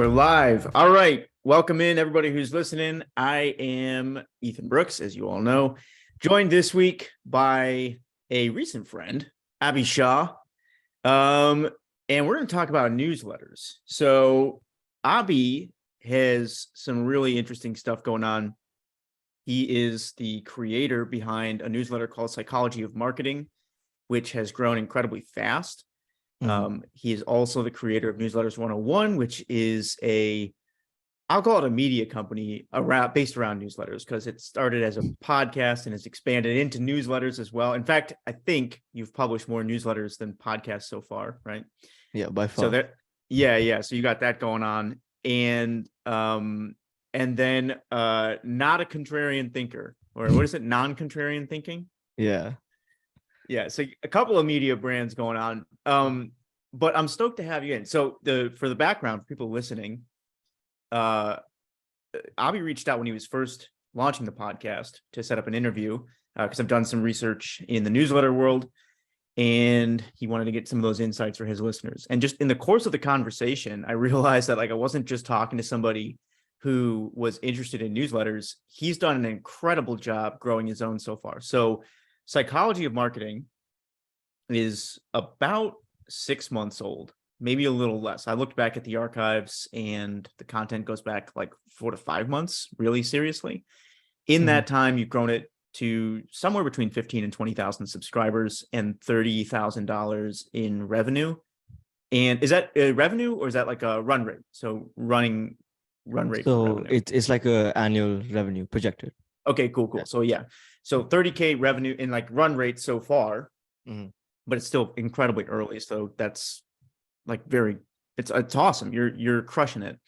We're live. All right. Welcome in, everybody who's listening. I am Ethan Brooks, as you all know, joined this week by a recent friend, Abhishek Shah. And we're going to talk about newsletters. So Abhi has some really interesting stuff going on. He is the creator behind a newsletter called Psychology of Marketing, which has grown incredibly fast. He is also the creator of Newsletters 101, which is I'll call it a media company based around newsletters, because it started as a podcast and has expanded into newsletters as well. In fact, I think you've published more newsletters than podcasts so far, right? Yeah, by far. So so you got that going on. And then not a contrarian thinker, or what is it? Non-contrarian thinking? Yeah. Yeah, so a couple of media brands going on. But I'm stoked to have you in. So for the background, for people listening, Abhi reached out when he was first launching the podcast to set up an interview, because I've done some research in the newsletter world, and he wanted to get some of those insights for his listeners. And just in the course of the conversation, I realized that I wasn't just talking to somebody who was interested in newsletters. He's done an incredible job growing his own so far. So Psychology of Marketing is about 6 months old, maybe a little less. I looked back at the archives and the content goes back like 4 to 5 months, really seriously. In that time, you've grown it to somewhere between 15 and 20,000 subscribers and $30,000 in revenue. And is that a revenue, or is that like a run rate? So run rate. So it's like a annual revenue projected. Okay, cool. Yeah. So yeah. So 30K revenue in like run rate so far, but it's still incredibly early. So that's like it's awesome. You're crushing it.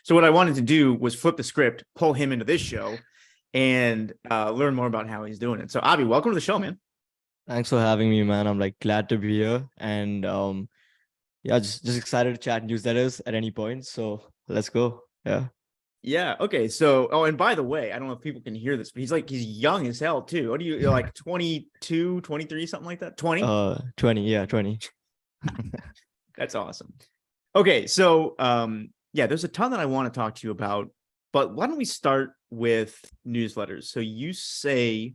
So what I wanted to do was flip the script, pull him into this show, and learn more about how he's doing it. So Abhi, welcome to the show, man. Thanks for having me, man. I'm like glad to be here, and just excited to chat newsletters at any point. So let's go. Yeah. Okay. So, and by the way, I don't know if people can hear this, but he's young as hell too. What are you're like 22, 23, something like that? 20? 20. Yeah, 20. That's awesome. Okay. So, there's a ton that I want to talk to you about, but why don't we start with newsletters? So you say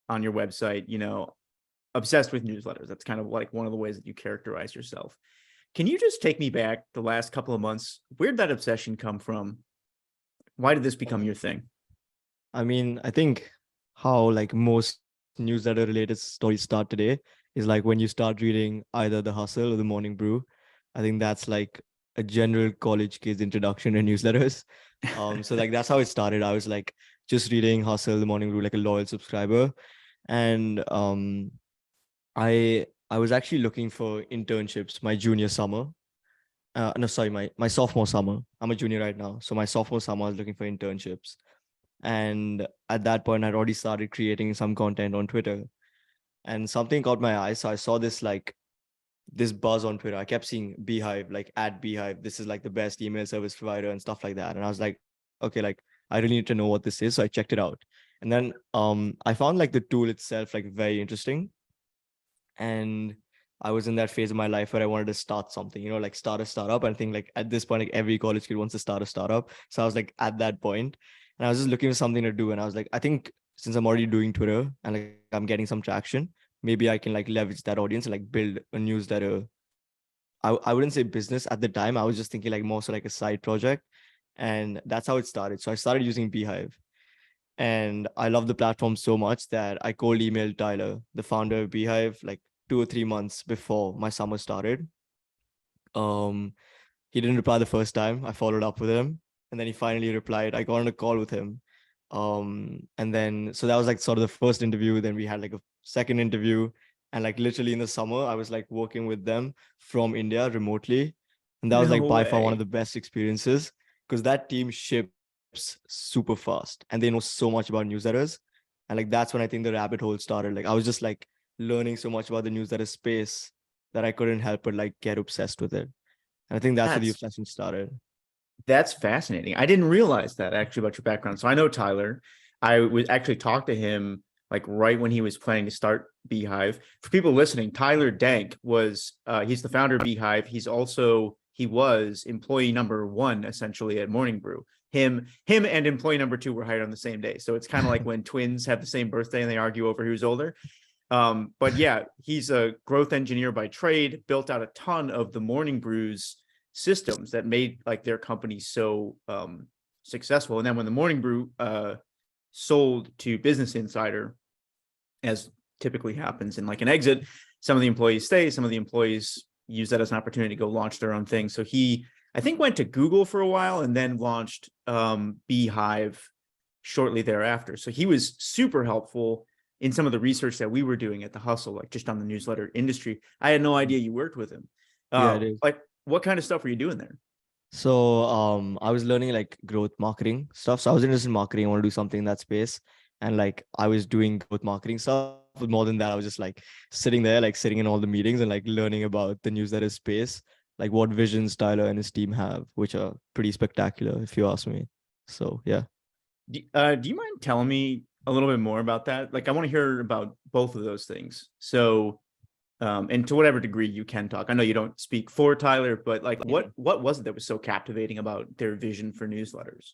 on your website, obsessed with newsletters. That's kind of like one of the ways that you characterize yourself. Can you just take me back the last couple of months? Where'd that obsession come from? Why did this become your thing? I mean, I think how like most newsletter related stories start today is like when you start reading either The Hustle or The Morning Brew. I think that's like a general college kid's introduction to newsletters. So like that's how it started. I was like just reading Hustle, The Morning Brew, like a loyal subscriber. And I was actually looking for internships my junior summer. My sophomore summer. I'm a junior right now. So my sophomore summer, I was looking for internships. And at that point, I'd already started creating some content on Twitter. And something caught my eye. So I saw this buzz on Twitter. I kept seeing Beehiv, like at Beehiv. This is like the best email service provider and stuff like that. And I was like, okay, like I really need to know what this is. So I checked it out. And then I found like the tool itself like very interesting. And I was in that phase of my life where I wanted to start something, like start a startup. And I think like at this point, like every college kid wants to start a startup. So I was like at that point, and I was just looking for something to do. And I was like, I think since I'm already doing Twitter and like I'm getting some traction, maybe I can like leverage that audience and like build a newsletter. I wouldn't say business at the time. I was just thinking like more so like a side project. And that's how it started. So I started using Beehiv. And I love the platform so much that I cold emailed Tyler, the founder of Beehiv, like 2 or 3 months before my summer started. He didn't reply the first time. I followed up with him, and then he finally replied. I got on a call with him. And then, so that was like sort of the first interview. Then we had like a second interview, and like literally in the summer, I was like working with them from India remotely. And that was like by far one of the best experiences, because that team ships super fast and they know so much about newsletters. And like, that's when I think the rabbit hole started. Like I was just like learning so much about the newsletter space that I couldn't help but like get obsessed with it. And I think that's where the obsession started. That's fascinating. I didn't realize that actually about your background. So I know Tyler. I was actually talked to him like right when he was planning to start Beehiv. For people listening, Tyler Dank was he's the founder of Beehiv. He's also he was employee number one essentially at Morning Brew. Him and employee number two were hired on the same day. So it's kind of like when twins have the same birthday and they argue over who's older. But yeah, he's a growth engineer by trade, built out a ton of the Morning Brew's systems that made like their company so successful. And then when the Morning Brew sold to Business Insider, as typically happens in like an exit, some of the employees stay, some of the employees use that as an opportunity to go launch their own thing. So he, I think, went to Google for a while and then launched Beehiv shortly thereafter. So he was super helpful in some of the research that we were doing at the Hustle, like just on the newsletter industry. I had no idea you worked with him. Yeah, it is. Like, what kind of stuff were you doing there? So I was learning like growth marketing stuff. So I was interested in marketing. I want to do something in that space. And like I was doing growth marketing stuff. But more than that, I was just like sitting there, like sitting in all the meetings and like learning about the newsletter space, like what visions Tyler and his team have, which are pretty spectacular, if you ask me. So yeah. Do you mind telling me a little bit more about that? Like, I want to hear about both of those things. So, and to whatever degree you can talk. I know you don't speak for Tyler, but like, what was it that was so captivating about their vision for newsletters?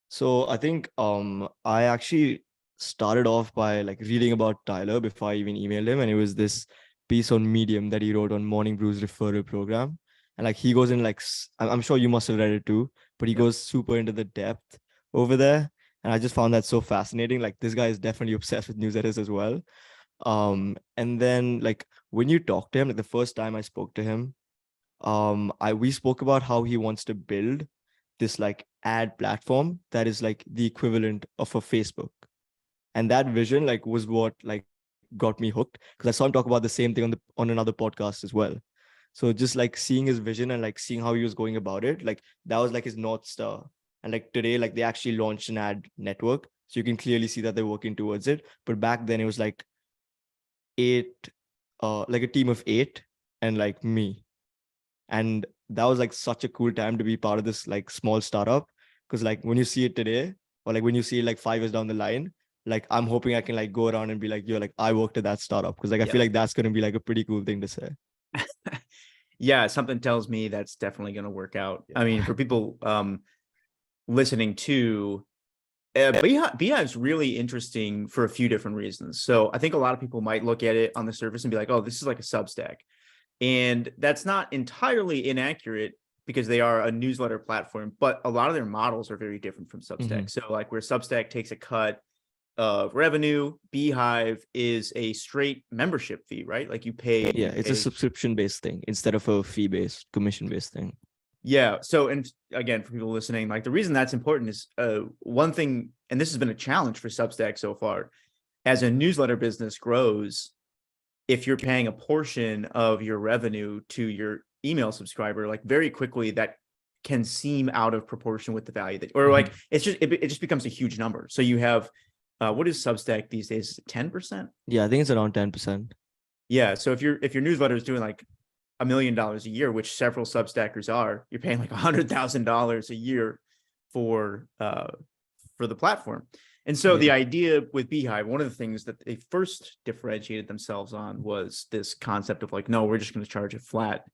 So I think I actually started off by like reading about Tyler before I even emailed him, and it was this piece on Medium that he wrote on Morning Brew's referral program. And like he goes in like I'm sure you must have read it too, but he goes super into the depth over there. And I just found that so fascinating. Like this guy is definitely obsessed with newsletters as well. And then like when you talk to him, like the first time I spoke to him, we spoke about how he wants to build this like ad platform that is like the equivalent of a Facebook. And that vision like was what like got me hooked, because I saw him talk about the same thing on another podcast as well. So just like seeing his vision and like seeing how he was going about it, like that was like his North Star. And like today, like they actually launched an ad network. So you can clearly see that they're working towards it. But back then it was like like a team of 8 and like me. And that was like such a cool time to be part of this like small startup. Because like when you see it today, or like when you see it like 5 years down the line, like I'm hoping I can like go around and be like, yo, like I worked at that startup. Because like I feel like that's going to be like a pretty cool thing to say. Yeah, something tells me that's definitely going to work out. I mean, for people listening to Beehiv's really interesting for a few different reasons. So I think a lot of people might look at it on the surface and be like, oh, this is like a Substack. And that's not entirely inaccurate because they are a newsletter platform, but a lot of their models are very different from Substack. So like where Substack takes a cut of revenue, Beehiv is a straight membership fee, right? Like you pay. Yeah, it's a subscription-based thing instead of a fee-based, commission-based thing. Yeah. So, and again, for people listening, like the reason that's important is one thing, and this has been a challenge for Substack so far, as a newsletter business grows, if you're paying a portion of your revenue to your email subscriber, like very quickly that can seem out of proportion with the value that, or like it's just, it just becomes a huge number. So you have, what is Substack these days? 10%? Yeah, I think it's around 10%. Yeah. So if your newsletter is doing like $1 million a year, which several Substackers are, you're paying like $100,000 a year for the platform. And so the idea with Beehiv, one of the things that they first differentiated themselves on was this concept of like, no, we're just going to charge a flat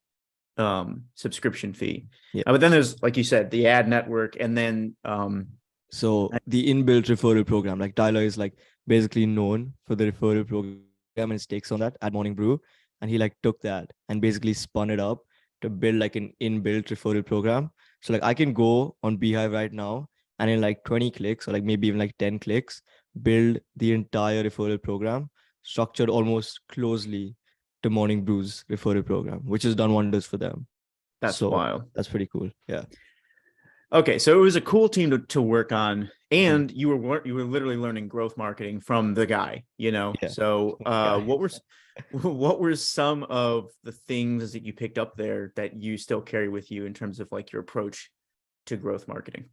subscription fee. But then there's, like you said, the ad network, and then so the inbuilt referral program, like Tyler is like basically known for the referral program and his takes on that at Morning Brew. And he like took that and basically spun it up to build like an inbuilt referral program. So like I can go on Beehiv right now and in like 20 clicks or like maybe even like 10 clicks, build the entire referral program structured almost closely to Morning Brew's referral program, which has done wonders for them. That's wild. That's pretty cool. Yeah. Okay, so it was a cool team to work on, and you were literally learning growth marketing from the guy, you know. Yeah. So what were some of the things that you picked up there that you still carry with you in terms of like your approach to growth marketing?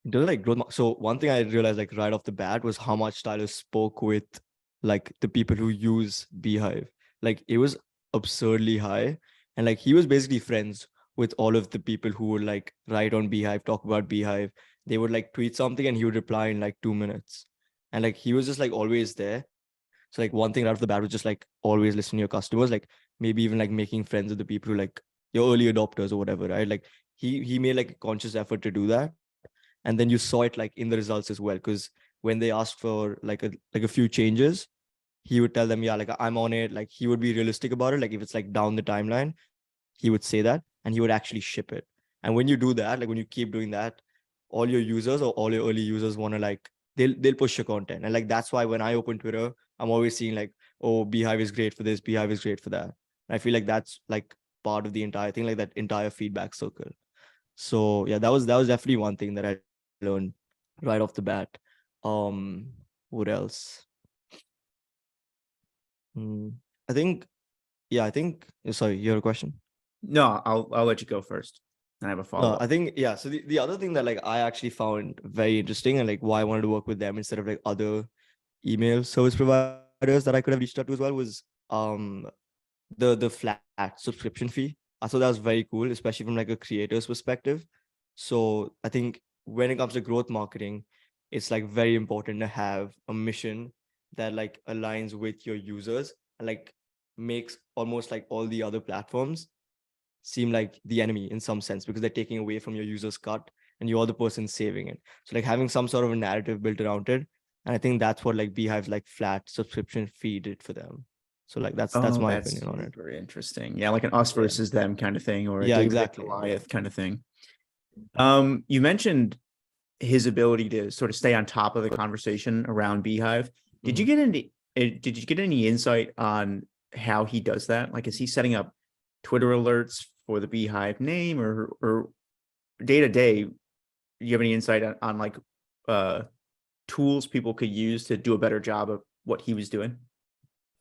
Like growth. So one thing I realized like right off the bat was how much Tyler spoke with like the people who use Beehiv. Like it was absurdly high, and like he was basically friends with all of the people who would like write on Beehiv, talk about Beehiv. They would like tweet something and he would reply in like 2 minutes. And like he was just like always there. So like one thing right off the bat was just like always listen to your customers, like maybe even like making friends with the people who like your early adopters or whatever, right? Like he made like a conscious effort to do that, and then you saw it like in the results as well. Because when they asked for like a few changes, he would tell them, yeah, like I'm on it. Like he would be realistic about it. Like if it's like down the timeline, he would say that, and he would actually ship it. And when you do that, like when you keep doing that, all your users or all your early users want to like they'll push your content. And like that's why when I open Twitter, I'm always seeing like, oh, Beehive is great for this, Beehive is great for that. And I feel like that's like part of the entire thing, like that entire feedback circle. So yeah, that was definitely one thing that I learned right off the bat. What else? Hmm, I think, yeah, I think, sorry, your question. No, I'll let you go first. I have a follow No, I up. think, yeah. So the other thing that like I actually found very interesting and like why I wanted to work with them instead of like other email service providers that I could have reached out to as well was the flat subscription fee. I thought that was very cool, especially from like a creator's perspective. So I think when it comes to growth marketing, it's like very important to have a mission that like aligns with your users and like makes almost like all the other platforms seem like the enemy in some sense because they're taking away from your user's cut and you're the person saving it. So like having some sort of a narrative built around it. And I think that's what like Beehive's like flat subscription fee did for them. So like that's Oh, my that's opinion on it. super interesting. Yeah, like an us Yeah. versus them kind of thing, or a Yeah, David and exactly. Goliath kind of thing. You mentioned his ability to sort of stay on top of the conversation around Beehive. Did you Mhm. get any did you get any insight on how he does that? Like, is he setting up Twitter alerts for the Beehive name, or day to day, do you have any insight on like uh tools people could use to do a better job of what he was doing?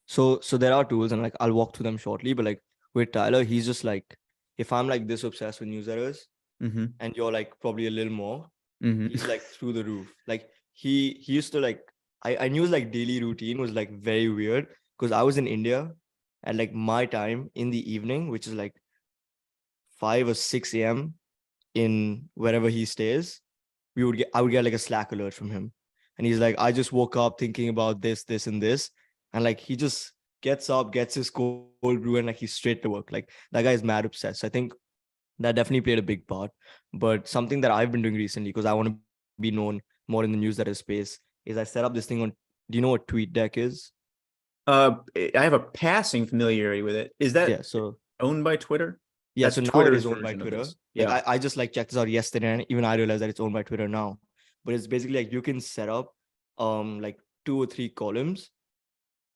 So there are tools and like I'll walk through them shortly, but like with Tyler, he's just like if I'm like this obsessed with news errors Mm-hmm. and you're like probably a little more, he's Mm-hmm. like through the roof. Like he used to like I knew his like daily routine was like very weird because I was in India at like my time in the evening, which is like 5 or 6 a.m. in wherever he stays. I would get like a Slack alert from him. And he's like, I just woke up thinking about this, this, and this. And like he just gets up, gets his cold brew, and like he's straight to work. Like that guy is mad obsessed. So I think that definitely played a big part. But something that I've been doing recently, because I want to be known more in the newsletter space, is I set up this thing on, do you know what TweetDeck is? I have a passing familiarity with it. Is that Yeah. So owned by Twitter? yeah, That's so now it Twitter's is owned by version of Twitter. this. Like Yeah. I just like checked this out yesterday and even I realized that it's owned by Twitter now. But it's basically like you can set up like 2 or 3 columns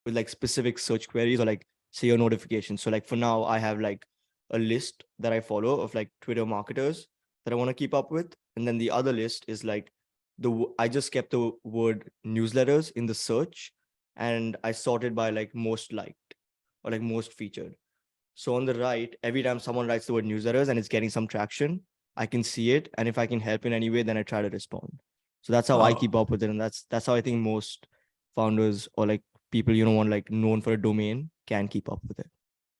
with like specific search queries or like say your notifications. So like for now I have like a list that I follow of like Twitter marketers that I want to keep up with. And then the other list is like I just kept the word newsletters in the search and I sorted by like most liked or like most featured. So on the right, every time someone writes the word newsletters and it's getting some traction, I can see it. And if I can help in any way, then I try to respond. So that's how I Oh, keep up with it. And that's how I think most founders or like people, you know, want like known for a domain can keep up with it.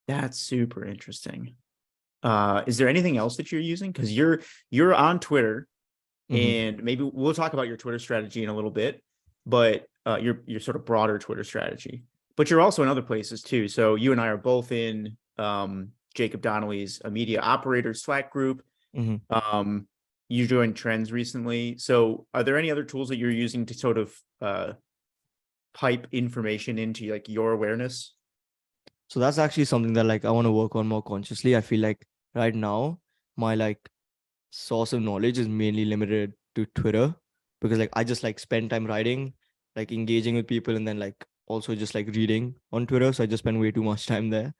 that's super interesting. Is there anything else that you're using? Because you're on Twitter, Mm-hmm. and maybe we'll talk about your Twitter strategy in a little bit, but your sort of broader Twitter strategy. But you're also in other places too. So you and I are both in Jacob Donnelly's a media operator Slack group. Mm-hmm. Um, you joined Trends recently. So are there any other tools that you're using to sort of pipe information into like your awareness? So that's actually something that like I want to work on more consciously. I feel like right now my like source of knowledge is mainly limited to Twitter because like I just like spend time writing, like engaging with people, and then like also just like reading on Twitter. So I just spend way too much time there.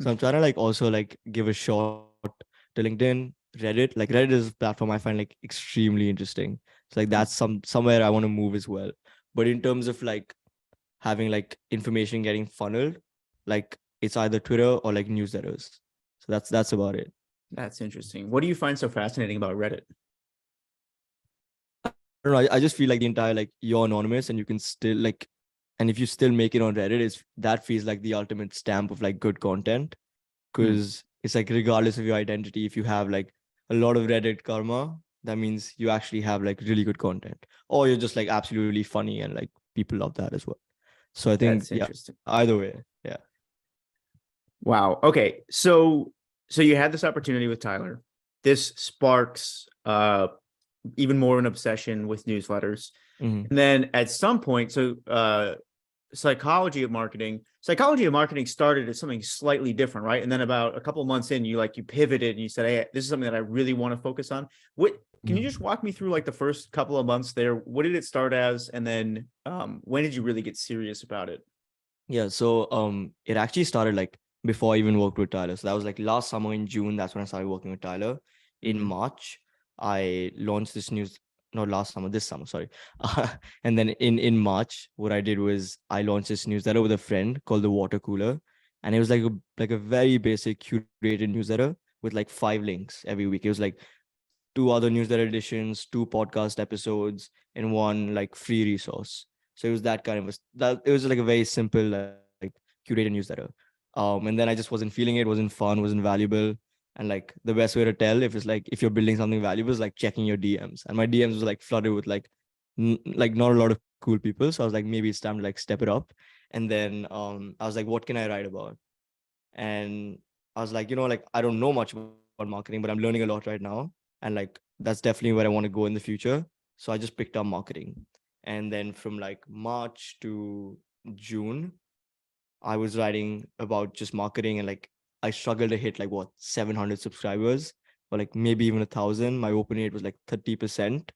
So I'm trying to like also like give a shot to LinkedIn, Reddit. Like Reddit is a platform I find like extremely interesting. So like that's somewhere I want to move as well. But in terms of like having like information getting funneled, like it's either Twitter or like newsletters. So that's about it. That's interesting. What do you find so fascinating about Reddit? I don't know. I just feel like the entire like you're anonymous and you can still like, and if you still make it on Reddit, is that feels like the ultimate stamp of like good content Hmm. because it's like regardless of your identity, if you have like a lot of Reddit karma, that means you actually have like really good content, or you're just like absolutely funny and like people love that as well. So I think That's yeah, interesting. either way, yeah. Wow. Okay. So so you had this opportunity with Tyler. This sparks even more an obsession with newsletters. Mhm. And then at some point, psychology of marketing started as something slightly different, right? And then about a couple of months in, you pivoted and you said, hey, this is something that I really want to focus on. What can you just walk me through like the first couple of months there? What did it start as? And then when did you really get serious about it? Yeah, so it actually started like before I even worked with Tyler. So that was like last summer in June. That's when I started working with Tyler. In Mhm. March, I launched this news. Not last summer, this summer, sorry. And then in March, what I did was I launched this newsletter with a friend called the Water Cooler, and it was like a very basic curated newsletter with like 5 links every week. It was like 2 other newsletter editions, 2 podcast episodes, and one like free resource. So it was that kind of that. It was like a very simple like curated newsletter. And then I just wasn't feeling it. Wasn't fun. Wasn't valuable. And like the best way to tell if you're building something valuable is like checking your DMs. And my DMs was like flooded with like like not a lot of cool people. So I was like, maybe it's time to like step it up. And then I was like, what can I write about? And I was like, like I don't know much about marketing, but I'm learning a lot right now, and like that's definitely where I want to go in the future. So I just picked up marketing, and then from like March to June, I was writing about just marketing, and like I struggled to hit like what 700 subscribers, or like maybe even 1,000. My open rate was like 30%,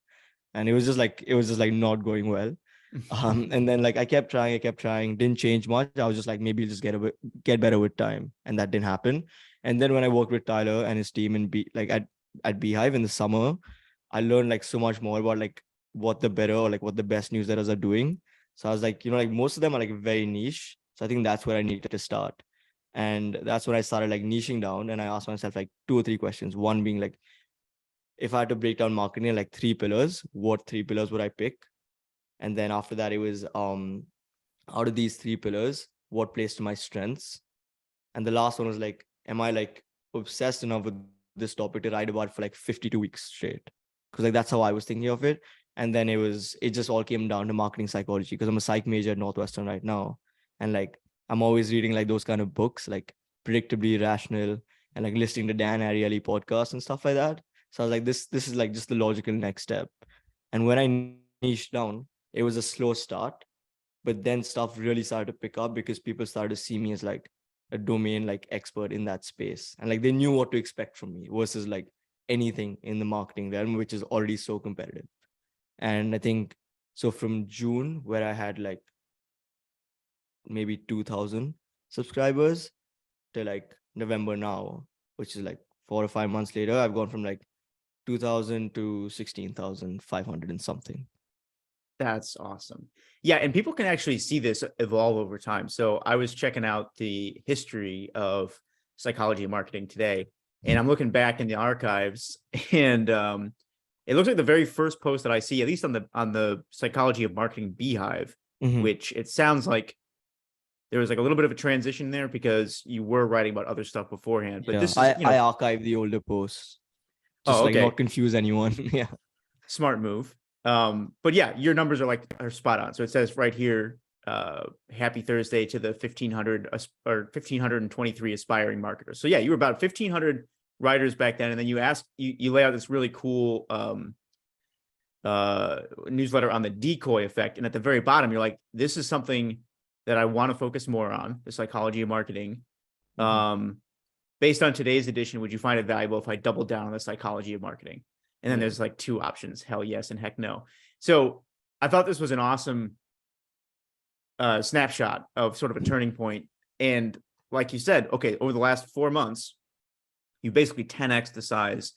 and it was just like not going well. And then like I kept trying, didn't change much. I was just like, maybe just get better with time, and that didn't happen. And then when I worked with Tyler and his team at Beehive in the summer, I learned like so much more about like what the better or like what the best newsletters are doing. So I was like, like most of them are like very niche. So I think that's where I needed to start. And that's when I started like niching down, and I asked myself like 2 or 3 questions. One being like, if I had to break down marketing in like 3 pillars, what 3 pillars would I pick? And then after that, it was out of these 3 pillars, what plays to my strengths? And the last one was like, am I like obsessed enough with this topic to write about it for like 52 weeks straight? Because like that's how I was thinking of it. And then it just all came down to marketing psychology, because I'm a psych major at Northwestern right now. And like I'm always reading like those kind of books, like Predictably Rational, and like listening to Dan Ariely podcasts and stuff like that. So I was like, this is like just the logical next step. And when I niched down, it was a slow start, but then stuff really started to pick up because people started to see me as like a domain like expert in that space, and like they knew what to expect from me versus like anything in the marketing realm, which is already so competitive. And I think so from June, where I had like maybe 2,000 subscribers, to like November now, which is like 4 or 5 months later, I've gone from like 2,000 to 16,500 and something. That's awesome. Yeah, and people can actually see this evolve over time. So I was checking out the history of psychology and marketing today, and I'm looking back in the archives, and it looks like the very first post that I see, at least on the psychology of marketing Beehive, Mhm. which it sounds like there was like a little bit of a transition there because you were writing about other stuff beforehand. But Yeah, this is, I archive the older posts, just oh, like not okay. confuse anyone. Yeah. Smart move. But yeah, your numbers are spot on. So it says right here, happy Thursday to the 1,500 or 1,523 aspiring marketers. So yeah, you were about 1,500 writers back then, and then you lay out this really cool newsletter on the decoy effect, and at the very bottom, you're like, this is something that I want to focus more on, the psychology of marketing. Mhm. Um, Based on today's edition, would you find it valuable if I doubled down on the psychology of marketing? And then Yeah. there's like 2 options, hell yes and heck no. So I thought this was an awesome snapshot of sort of a turning point. And like you said, okay, over the last 4 months, you basically 10x the size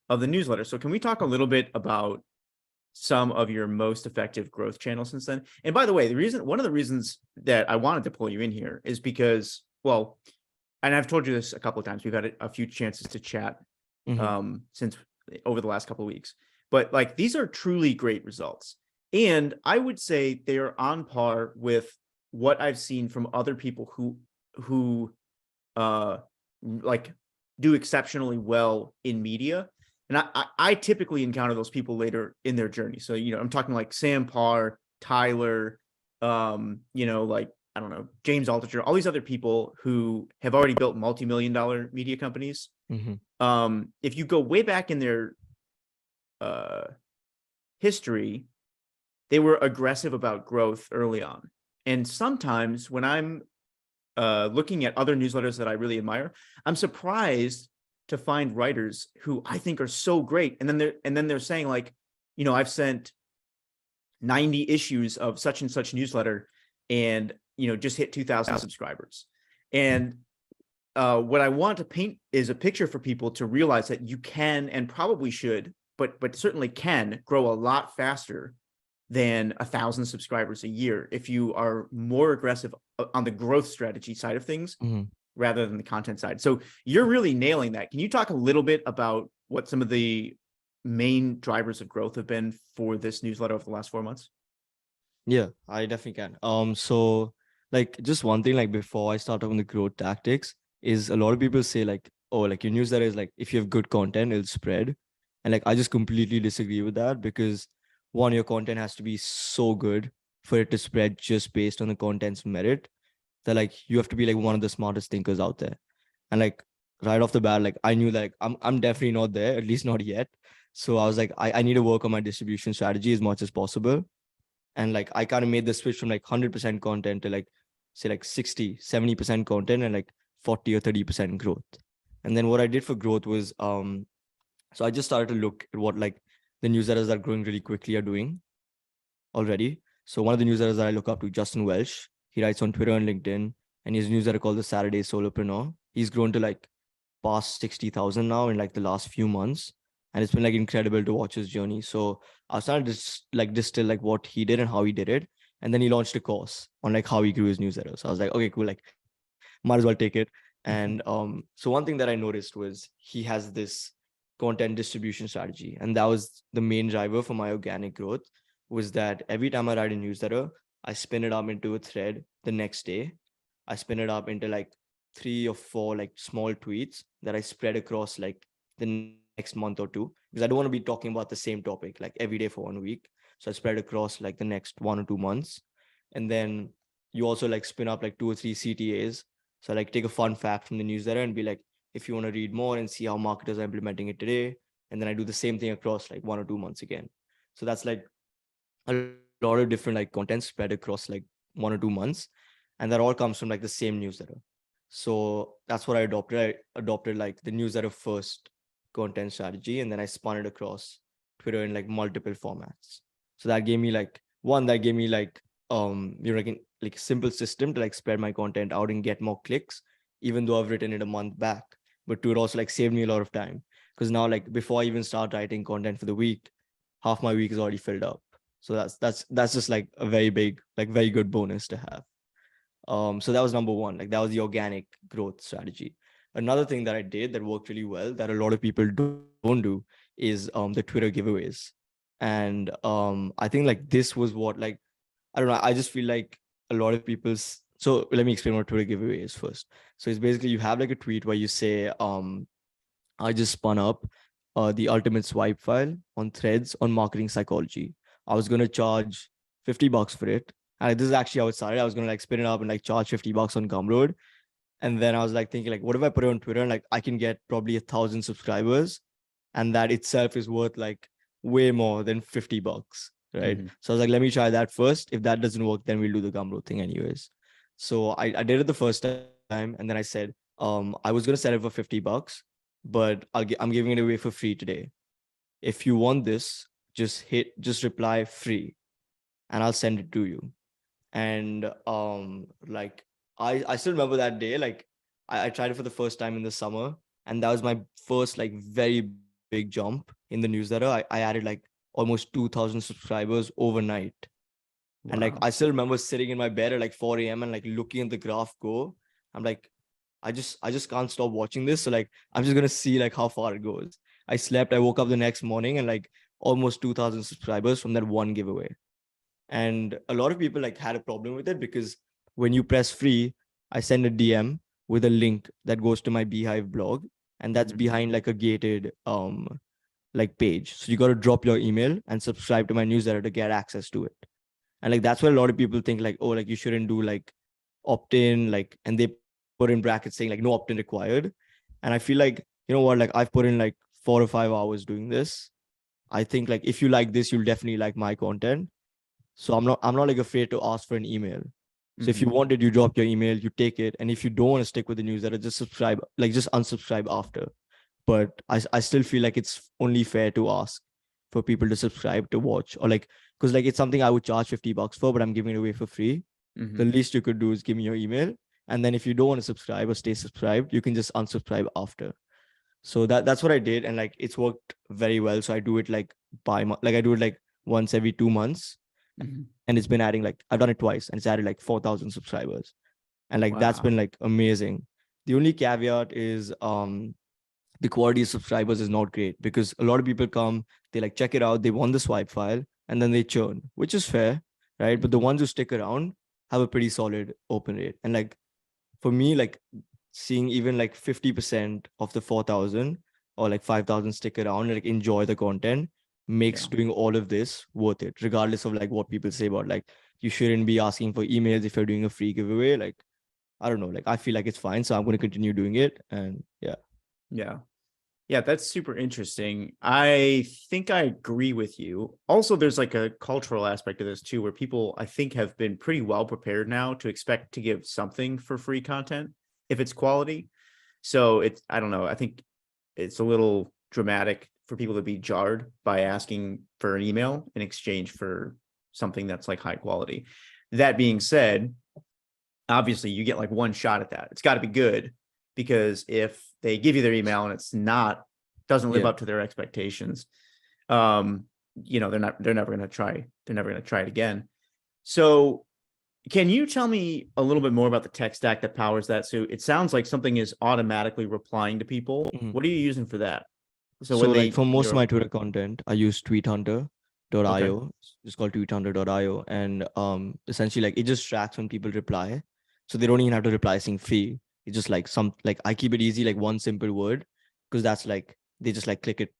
of the newsletter. So can we talk a little bit about some of your most effective growth channels since then? And by the way, one of the reasons that I wanted to pull you in here is because, well, and I've told you this a couple of times, we've had a few chances to chat Mhm. since over the last couple of weeks, but like these are truly great results, and I would say they are on par with what I've seen from other people who uh like do exceptionally well in media. And I typically encounter those people later in their journey. So, I'm talking like Sam Parr, Tyler, like, I don't know, James Altucher, all these other people who have already built multi-million-dollar media companies. If you go way back in their history, they were aggressive about growth early on. And sometimes when I'm looking at other newsletters that I really admire, I'm surprised to find writers who I think are so great. And then they're saying like, I've sent 90 issues of such and such newsletter and, just hit 2,000 subscribers. And what I want to paint is a picture for people to realize that you can and probably should, but certainly can grow a lot faster than 1,000 subscribers a year if you are more aggressive on the growth strategy side of things rather than the content side. So you're really nailing that. Can you talk a little bit about what some of the main drivers of growth have been for this newsletter over the last 4 months? Yeah, I definitely can. So like just one thing, like before I start on the growth tactics, is a lot of people say like, oh, like your newsletter is like, if you have good content, it'll spread. And like, I just completely disagree with that, because one, your content has to be so good for it to spread just based on the content's merit, that like you have to be like one of the smartest thinkers out there. And like right off the bat, like I knew like I'm definitely not there, at least not yet. So I was like, I need to work on my distribution strategy as much as possible. And like I kind of made the switch from like 100% content to like say like 60-70% content and like 40 or 30% growth. And then what I did for growth was so I just started to look at what like the newsletters that are growing really quickly are doing already. So one of the newsletters that I look up to, Justin Welsh, he writes on Twitter and LinkedIn, and his newsletter called the Saturday Solopreneur. He's grown to like past 60,000 now in like the last few months. And it's been like incredible to watch his journey. So I started to like distill like what he did and how he did it. And then he launched a course on like how he grew his newsletter. So I was like, okay, cool. Like might as well take it. And so one thing that I noticed was he has this content distribution strategy. And that was the main driver for my organic growth, was that every time I write a newsletter, I spin it up into a thread the next day. I spin it up into like 3 or 4 like small tweets that I spread across like the next month or two, because I don't want to be talking about the same topic like every day for 1 week. So I spread across like the next 1 or 2 months. And then you also like spin up like 2 or 3 CTAs. So like take a fun fact from the newsletter and be like, if you want to read more and see how marketers are implementing it today. And then I do the same thing across like 1 or 2 months again. So that's like a lot of different like content spread across like 1 or 2 months. And that all comes from like the same newsletter. So that's what I adopted. I adopted like the newsletter first content strategy, and then I spun it across Twitter in like multiple formats. So that gave me like like a simple system to like spread my content out and get more clicks, even though I've written it a month back. But to it also like saved me a lot of time, because now like before I even start writing content for the week, half my week is already filled up. So that's just like a very big, like very good bonus to have. So that was number one. Like that was the organic growth strategy. Another thing that I did that worked really well that a lot of people don't do is the Twitter giveaways. And I think like this was what like, I don't know, I just feel like a lot of people's, so let me explain what Twitter giveaway is first. So it's basically you have like a tweet where you say, I just spun up the ultimate swipe file on Threads on marketing psychology. I was going to charge $50 for it. And this is actually how it started. I was going to like spin it up and like charge $50 on Gumroad. And then I was like thinking like, what if I put it on Twitter and like I can get probably 1,000 subscribers, and that itself is worth like way more than $50, right? So I was like, let me try that first. If that doesn't work, then we'll do the Gumroad thing anyways. So I did it the first time, and then I said, I was going to sell it for $50, but I'm giving it away for free today. If you want this, just reply free and I'll send it to you. And like I still remember that day. Like I tried it for the first time in the summer, and that was my first like very big jump in the newsletter. I added like almost 2,000 subscribers overnight. Wow. And like I still remember sitting in my bed at like 4 a.m. and like looking at the graph go. I'm like, I just can't stop watching this. So like I'm just gonna see like how far it goes. I slept, I woke up the next morning and like almost 2,000 subscribers from that one giveaway. And a lot of people like had a problem with it, because when you press free, I send a DM with a link that goes to my Beehiv blog, and that's behind like a gated like page. So you got to drop your email and subscribe to my newsletter to get access to it. And like that's why a lot of people think like, oh, like you shouldn't do like opt-in, like, and they put in brackets saying like no opt-in required. And I feel like you know what, like I've put in like 4 or 5 hours doing this. I think like if you like this, you'll definitely like my content. So I'm not like afraid to ask for an email. So if you Mhm. want it, you drop your email, you take it. And if you don't want to stick with the newsletter, just subscribe, like just unsubscribe after. But I still feel like it's only fair to ask for people to subscribe to watch, or like, because like it's something I would charge $50 for, but I'm giving it away for free. The Mhm. least you could do is give me your email. And then if you don't want to subscribe or stay subscribed, you can just unsubscribe after. So that's what I did, and like it's worked very well. So I do it like like I do it like once every 2 months, Mhm. and it's been adding, like I've done it twice, and it's added like 4,000 subscribers, and like that's Wow. been like amazing. The only caveat is the quality of subscribers is not great, because a lot of people come, they like check it out, they want the swipe file, and then they churn, which is fair, right? But the Mhm. ones who stick around have a pretty solid open rate, and like for me, like seeing even like 50% of the 4,000 or like 5,000 stick around and like enjoy the content makes Yeah. doing all of this worth it, regardless of like what people say about like you shouldn't be asking for emails if you're doing a free giveaway. Like, I don't know, like I feel like it's fine. So I'm going to continue doing it. And yeah. Yeah. Yeah, that's super interesting. I think I agree with you. Also, there's like a cultural aspect of this too, where people I think have been pretty well prepared now to expect to give something for free content if it's quality. So it's, I don't know, I think it's a little dramatic for people to be jarred by asking for an email in exchange for something that's like high quality. That being said, obviously you get like one shot at that. It's got to be good, because if they give you their email and it's not, doesn't live Yeah. up to their expectations, um, they're never going to try it again. So can you tell me a little bit more about the tech stack that powers that? So it sounds like something is automatically replying to people. Mhm. What are you using for that? So So when like they for most of you're my Twitter content, I use okay. tweethunter.io. It's called tweethunter.io. And essentially like it just tracks when people reply. So they don't even have to reply saying free. It's just like like I keep it easy, like one simple word, because that's like they just like click it,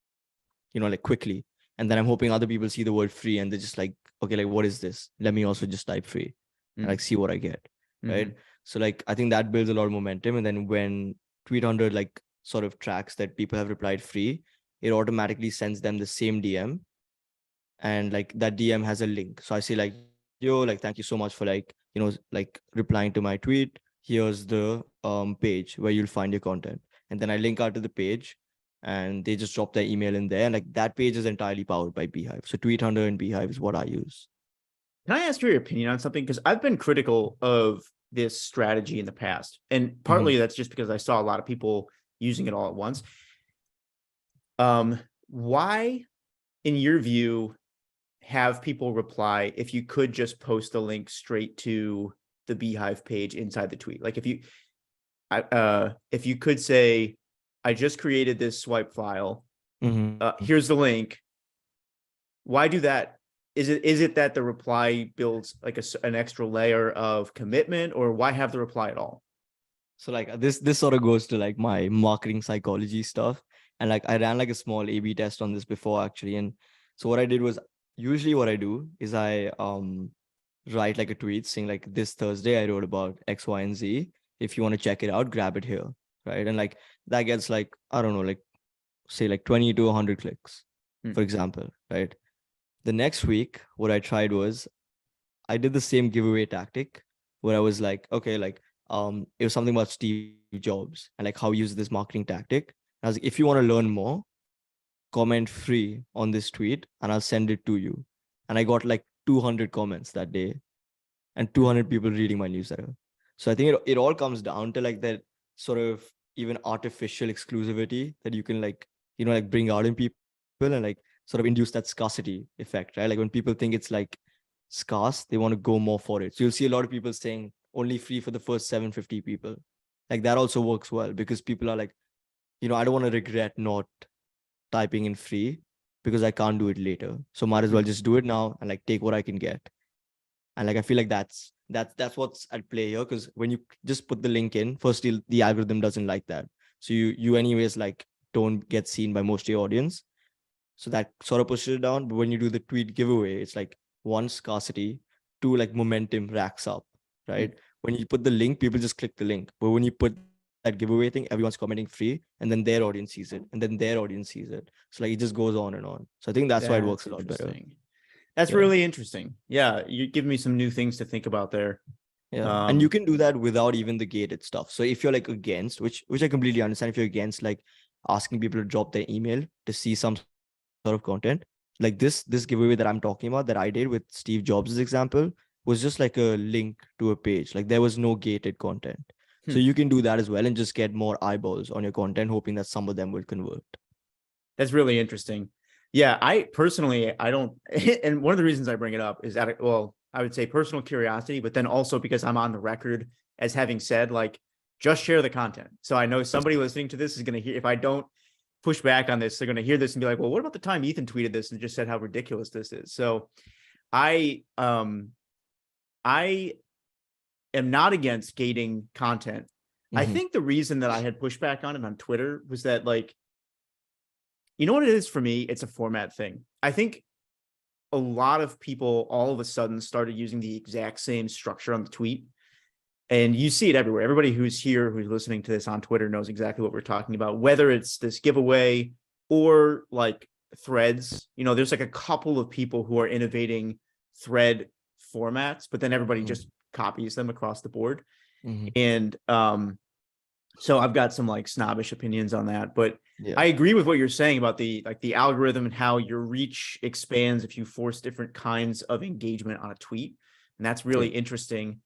like quickly. And then I'm hoping other people see the word free and they're just like, okay, like what is this? Let me also just type free and like see what I get. Right. Mm-hmm. So like I think that builds a lot of momentum. And then when tweet like sort of tracks that people have replied free, it automatically sends them the same DM, and like that DM has a link. So I say like, yo, like thank you so much for like, like replying to my tweet. Here's the page where you'll find your content. And then I link out to the page, and they just drop their email in there. And like that page is entirely powered by Beehive. So Tweet Hunter and Beehive is what I use. Can I ask your opinion on something? Because I've been critical of this strategy in the past, and Mhm. partly that's just because I saw a lot of people using it all at once. Why, in your view, have people reply if you could just post the link straight to the Beehive page inside the tweet? Like if you could say, I just created this swipe file. Mhm. Here's the link. Why do that? Is it that the reply builds like an extra layer of commitment, or why have the reply at all? So like this sort of goes to like my marketing psychology stuff. And like I ran like a small A/B test on this before actually. And so what I did was, usually what I do is I write like a tweet saying like, this Thursday I wrote about X, Y, and Z. If you want to check it out, grab it here. Right. And like that gets like, I don't know, like say like 20 to 100 clicks, Hmm. for example. Right. The next week, what I tried was I did the same giveaway tactic where I was like, okay, like it was something about Steve Jobs and like how he used this marketing tactic. I was like, if you want to learn more, comment free on this tweet and I'll send it to you. And I got like 200 comments that day and Hmm. 200 people reading my newsletter. So I think it all comes down to like that sort of even artificial exclusivity that you can like, like bring out in people and like sort of induce that scarcity effect, right? Like when people think it's like scarce, they want to go more for it. So you'll see a lot of people saying only free for the first 750 people. Like that also works well because people are like, I don't want to regret not typing in free because I can't do it later. So might as well Hmm. just do it now and like take what I can get. And like I feel like that's what's at play here, because when you just put the link in, firstly the algorithm doesn't like that, so you anyways like don't get seen by most of your audience, so that sort of pushes it down. But when you do the tweet giveaway, it's like one, scarcity, two, like momentum racks up, Hmm. right? When you put the link, people just click the link, but when you put that giveaway thing, everyone's commenting free, and then their audience sees it, and then their audience sees it. So like it just goes on and on. So I think that's why it works a lot better. That's Yeah. really interesting. Yeah, you give me some new things to think about there. Yeah. And you can do that without even the gated stuff. So if you're like against, which I completely understand, if you're against like asking people to drop their email to see some sort of content, like this giveaway that I'm talking about that I did with Steve Jobs' example was just like a link to a page. Like there was no gated content. So you can do that as well and just get more eyeballs on your content, hoping that some of them will convert. That's really interesting. Yeah, I personally, I don't, and one of the reasons I bring it up is that, well, I would say personal curiosity, but then also because I'm on the record as having said, like, just share the content. So I know somebody listening to this is going to hear, if I don't push back on this, they're going to hear this and be like, well, what about the time Ethan tweeted this and just said how ridiculous this is? So I am not against gating content. I think the reason that I had pushback on it on Twitter was that, like, you know what it is for me? It's a format thing. I think a lot of people all of a sudden started using the exact same structure on the tweet. And you see it everywhere. Everybody who's here, who's listening to this on Twitter knows exactly what we're talking about, whether it's this giveaway or like threads. You know, there's like a couple of people who are innovating thread formats, but then everybody just copies them across the board. And so I've got some like snobbish opinions on that, but I agree with what you're saying about the algorithm and how your reach expands if you force different kinds of engagement on a tweet. And that's really interesting.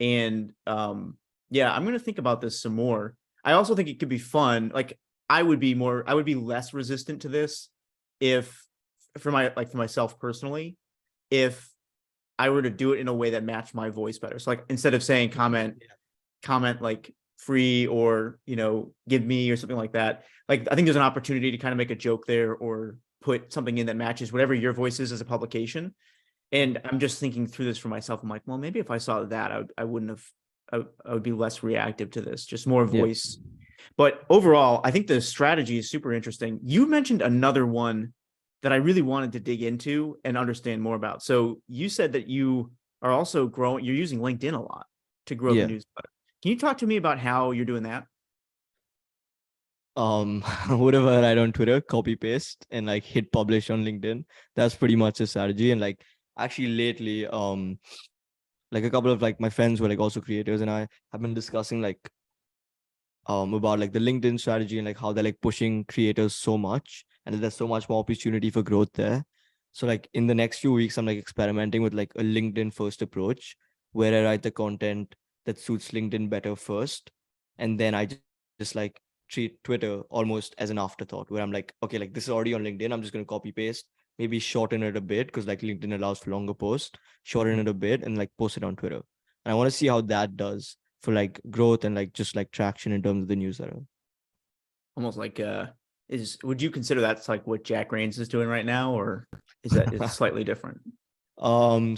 And yeah, I'm going to think about this some more. I also think it could be fun. Like I would be less resistant to this if for myself personally, if I were to do it in a way that matched my voice better. So like instead of saying comment like free or, you know, give me or something like that. Like, I think there's an opportunity to kind of make a joke there or put something in that matches whatever your voice is as a publication. And I'm just thinking through this for myself. I'm like, well, maybe if I saw that, I wouldn't have, I would be less reactive to this, just more voice. But overall, I think the strategy is super interesting. You mentioned another one that I really wanted to dig into and understand more about. So you said that you are also growing, you're using LinkedIn a lot to grow the newsletter. Can you talk to me about how you're doing that? Whatever I write on Twitter, copy paste and like hit publish on LinkedIn. That's pretty much the strategy. And like actually lately, like a couple of like my friends were like also creators and I have been discussing like about like the LinkedIn strategy and like how they're like pushing creators so much and there's so much more opportunity for growth there. So like in the next few weeks, I'm like experimenting with like a LinkedIn first approach where I write the content that suits LinkedIn better first. And then I just like treat Twitter almost as an afterthought where I'm like, okay, like this is already on LinkedIn. I'm just going to copy paste, maybe shorten it a bit because like LinkedIn allows for longer posts, shorten it a bit and like post it on Twitter. And I want to see how that does for like growth and like just like traction in terms of the newsletter. Almost like would you consider that's like what Jack Rains is doing right now, or is it's slightly different?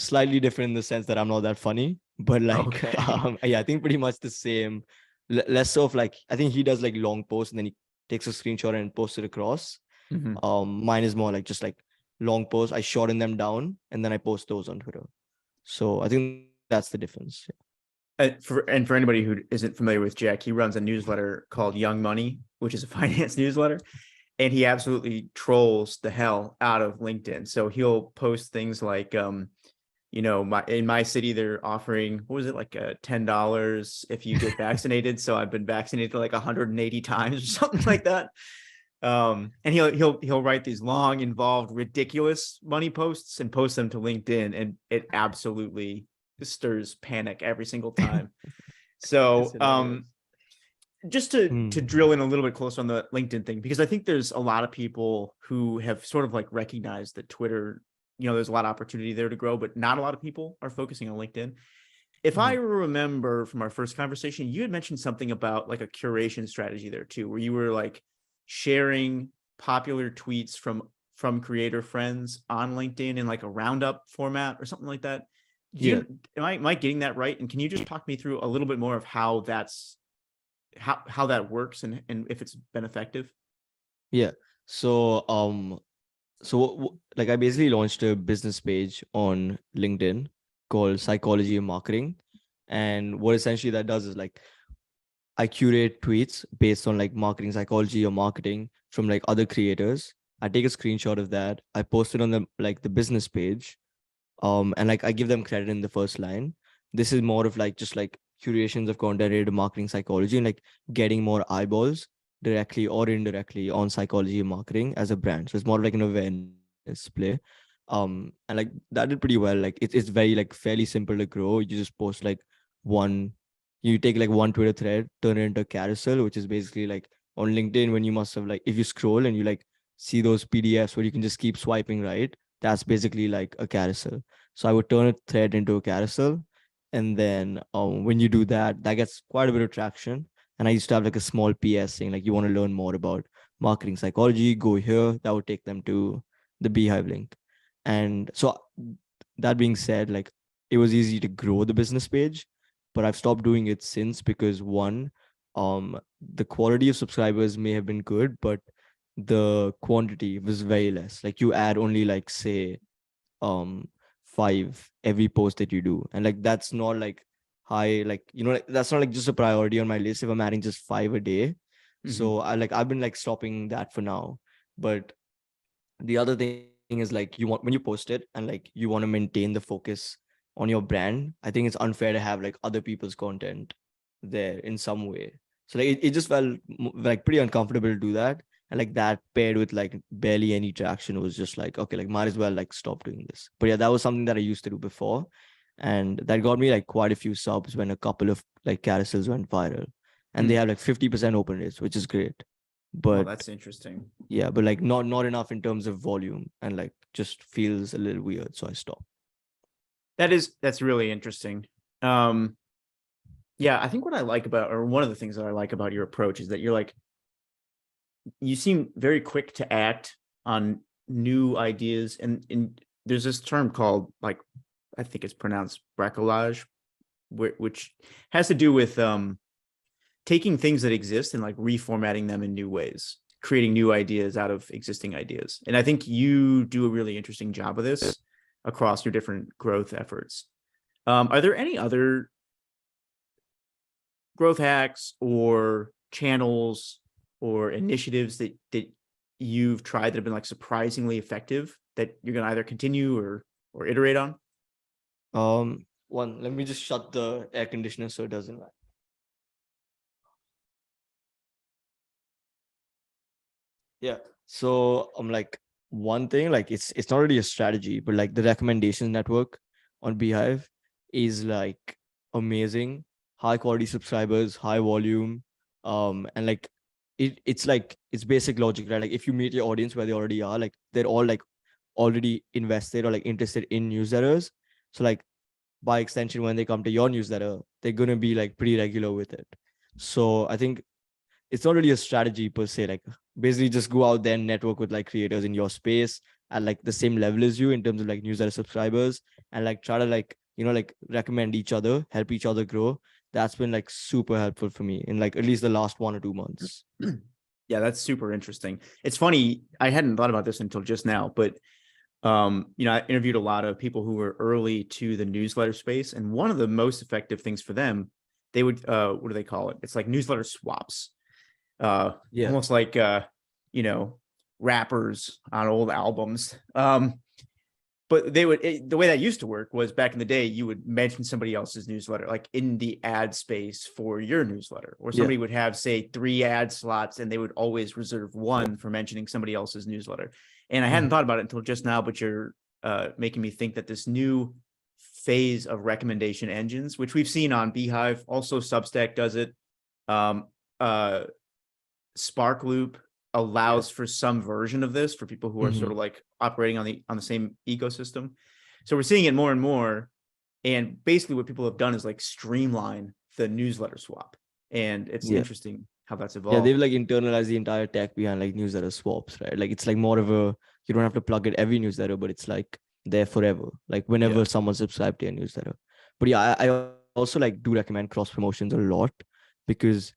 Slightly different in the sense that I'm not that funny, but like yeah, I think pretty much the same. Less so of like I think he does like long posts and then he takes a screenshot and posts it across. Mine is more like just like long posts. I shorten them down and then I post those on Twitter. So I think that's the difference. For anybody who isn't familiar with Jack, he runs a newsletter called Young Money, which is a finance newsletter, and he absolutely trolls the hell out of LinkedIn. So he'll post things like, you know, in my city they're offering, what was it, like $10 if you get vaccinated. So I've been vaccinated like 180 times or something like that. And he'll write these long, involved, ridiculous money posts and post them to LinkedIn, and it absolutely stirs panic every single time. So just to drill in a little bit closer on the LinkedIn thing, because I think there's a lot of people who have sort of like recognized that Twitter, you know, there's a lot of opportunity there to grow, but not a lot of people are focusing on LinkedIn. If I remember from our first conversation, you had mentioned something about like a curation strategy there too, where you were like sharing popular tweets from creator friends on LinkedIn in like a roundup format or something like that. Am I getting that right? And can you just talk me through a little bit more of how that's how that works and if it's been effective? Yeah. So like I basically launched a business page on LinkedIn called Psychology of Marketing. And what essentially that does is like I curate tweets based on like marketing psychology or marketing from like other creators. I take a screenshot of that. I post it on the business page. And like I give them credit in the first line. This is more of like just like curations of content related to marketing psychology and like getting more eyeballs directly or indirectly on psychology and marketing as a brand. So it's more like an awareness play. And like that did pretty well. Like it's very like fairly simple to grow. You just post like one, you take like one Twitter thread, turn it into a carousel, which is basically like on LinkedIn when you must have like if you scroll and you like see those PDFs where you can just keep swiping right, that's basically like a carousel. So I would turn a thread into a carousel. And then when you do that, that gets quite a bit of traction. And I used to have like a small PS saying like, you want to learn more about marketing psychology, go here. That would take them to the Beehive link. And so that being said, like it was easy to grow the business page, but I've stopped doing it since because one, the quality of subscribers may have been good, but the quantity was very less. Like you add only like say um 5 every post that you do, and like that's not like high, like like that's not like just a priority on my list if I'm adding just 5 a day. Mhm. So I've been like stopping that for now. But the other thing is like you want when you post it and like you want to maintain the focus on your brand, I think it's unfair to have like other people's content there in some way. So like it just felt like pretty uncomfortable to do that. And like that paired with like barely any traction was just like, okay, like might as well like stop doing this. But yeah, that was something that I used to do before, and that got me like quite a few subs when a couple of like carousels went viral, and they Hmm. have like 50% open rates, which is great. Oh, But that's interesting. yeah, but like not enough in terms of volume, and like just feels a little weird, so I stopped. That's really interesting. Um, yeah, I think what I like about, or one of the things that I like about your approach is that you're like, you seem very quick to act on new ideas, and there's this term called like, I think it's pronounced bricolage, which has to do with taking things that exist and like reformatting them in new ways, creating new ideas out of existing ideas. And I think you do a really interesting job of this across your different growth efforts. Are there any other growth hacks or channels or initiatives that you've tried that have been like surprisingly effective that you're going to either continue or iterate on? One, let me just shut the air conditioner so it doesn't. Yeah. So I'm like one thing, like it's not really a strategy, but like the recommendations network on Beehive is like amazing. High quality subscribers, high volume. And like it's like it's basic logic, right? Like if you meet your audience where they already are, like they're all like already invested or like interested in newsletters. So like by extension, when they come to your newsletter, they're gonna be like pretty regular with it. So I think it's not really a strategy per se. Like basically just go out there and network with like creators in your space at like the same level as you in terms of like newsletter subscribers, and like try to like like recommend each other, help each other grow. That's been like super helpful for me in like at least the last 1 or 2 months. Yeah, that's super interesting. It's funny, I hadn't thought about this until just now, but I interviewed a lot of people who were early to the newsletter space, and one of the most effective things for them, they would what do they call it? It's like newsletter swaps. Yeah. Almost like you know, rappers on old albums. But the way that used to work was back in the day, you would mention somebody else's newsletter, like in the ad space for your newsletter, or Yeah. somebody would have, say, 3 ad slots, and they would always reserve one for mentioning somebody else's newsletter. And I hadn't Mhm. thought about it until just now, but you're making me think that this new phase of recommendation engines, which we've seen on Beehive, also Substack does it. Um, uh, Spark Loop Yeah. allows for some version of this for people who are sort Mhm. of like operating on the same ecosystem. So we're seeing it more and more. And basically what people have done is like streamline the newsletter swap. And it's Yeah. interesting how that's Yeah, they've evolved. like internalized the entire tech behind like newsletter swaps, right? Like it's like more of a, you don't have to plug it every newsletter, but it's like there forever. Like Yeah. whenever someone subscribes to a newsletter. But yeah, I also like do recommend cross promotions a lot, because